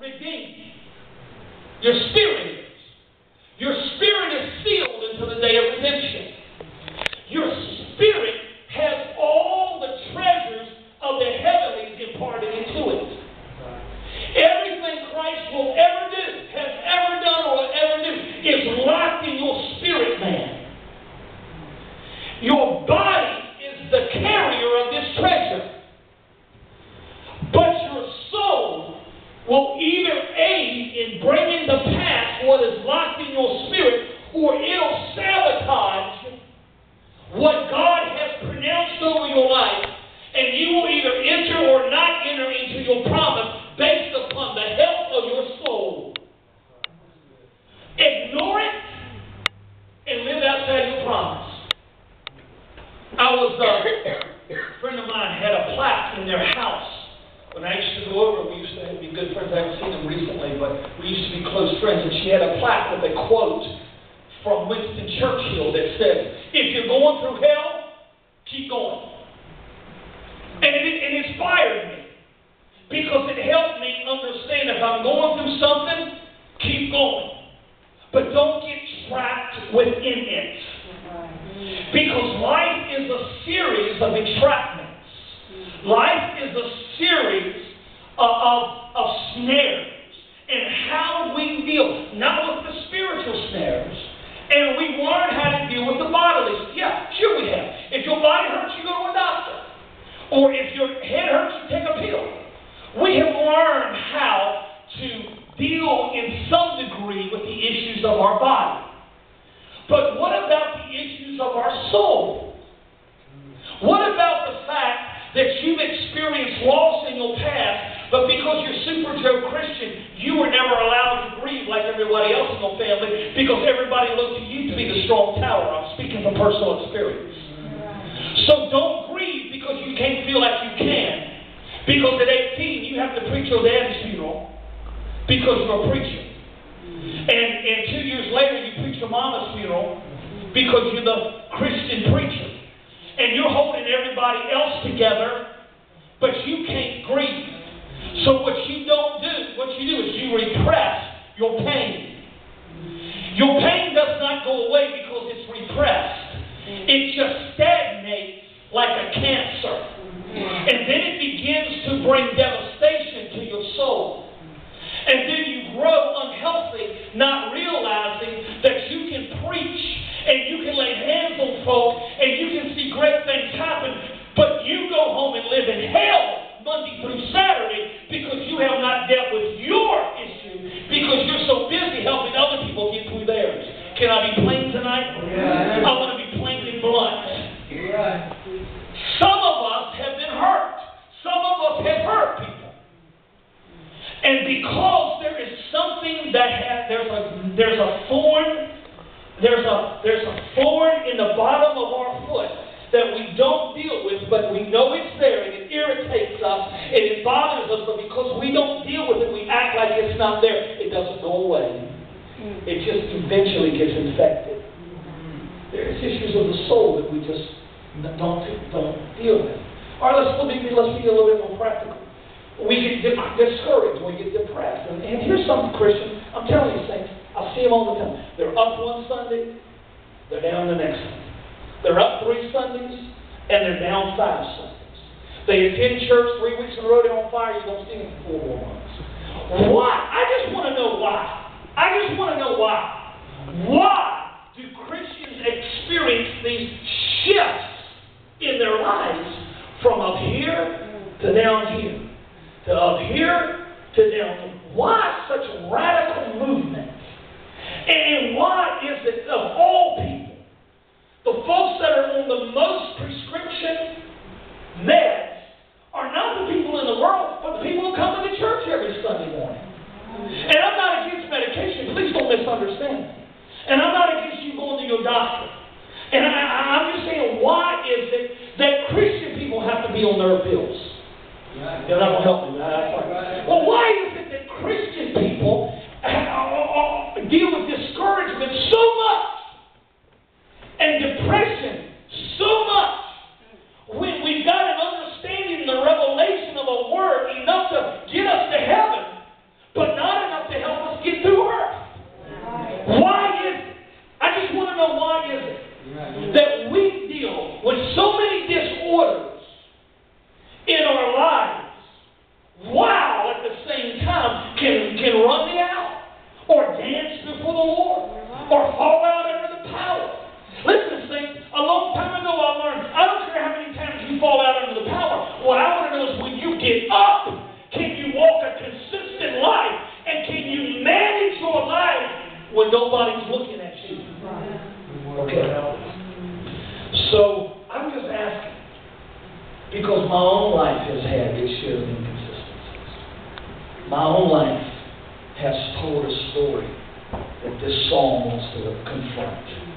redeemed. Your spirit is. Your spirit is sealed until the day of redemption. Your spirit has all the treasures of the heavenlies imparted into it. Everything Christ will ever do, has ever done, or will ever do, is locked in your spirit, man. Your body is the carrier of this treasure. But your soul will either aid in bringing to pass what is locked in your spirit, or it'll sabotage what God has pronounced over your life, and you will either enter or not enter into your promise based upon the health of your soul. Ignore it and live outside your promise. A friend of mine had a plaque in their house. When I used to go over, we used to be good friends. I haven't seen them recently, but we used to be close friends. And she had a plaque with a quote from Winston Churchill that says, "If you're going through hell, keep going." And it inspired me, because it helped me understand if I'm going through something, keep going. But don't get trapped within it. Because life is a series of entrapments. Life is a series of snares. And how we deal, not with the spiritual snares. And we learn how to deal with the bodily. Yeah, sure we have. If your body hurts, you go to a doctor. Or if your head hurts, you take a pill. We have learned how to deal in some degree with the issues of our body. But what about the issues of our soul? What about the fact that you've experienced loss in your past, but because you're Super Joe Christian, you were never allowed to grieve like everybody else in your family, because everybody looked to you to be the strong tower? I'm speaking from personal experience. So don't grieve because you can't feel like you can. Because at 18, you have to preach your daddy's funeral because you're a preacher. And 2 years later, you preach your mama's funeral because you're the Christian preacher. And you're holding everybody else together, but you can't grieve. So what you do is you repress your pain. Your pain does not go away because it's repressed. It just stagnates like a cancer. And then it begins to bring devastation to your soul. And then you grow unhealthy, not realizing that you can preach and you can lay hands on folk and you can see great things happen, but you go home and live in hell Monday through Saturday because you have not dealt with your issue because you're so busy helping other people get through theirs. Can I be plain tonight? Yeah. I want to be plain and blunt. Yeah. Some of us have been hurt. Some of us have hurt people. And because there is something that there's a thorn in the bottom of our foot that we don't deal with, but we know it's there and it irritates us and it bothers us, but because we don't deal with it, we act like it's not there. It doesn't go away. It just eventually gets infected. There's issues of the soul that we just don't deal with. All right, let's be a little bit more practical. We get discouraged, we get depressed. And here's something, Christian, I'm telling you, saints, I see them all the time. They're up one Sunday, they're down the next Sunday. They're up 3 Sundays, and they're down 5 Sundays. They attend church 3 weeks in a row, they're on fire, you don't see them for 4 more months. Why? I just want to know why. Why do Christians experience these shifts in their lives from up here to down here? To up here to down here. Why such radical movement? And why is it, of all people, the folks that are on the most prescription meds are not the people in the world, but the people who come to the church every Sunday morning? And I'm not against medication. Please don't misunderstand me. And I'm not against you going to your doctor. And I'm just saying, why is it that Christian people have to be on their pills? You're not going to help me. Well, why is it that Christian people deal with discouragement so much and depression so much when we've got an understanding What I want to know is when you get up, can you walk a consistent life? And can you manage your life when nobody's looking at you? Okay. So I'm just asking, because my own life has had its share of inconsistencies. My own life has told a story that this psalm wants to confront.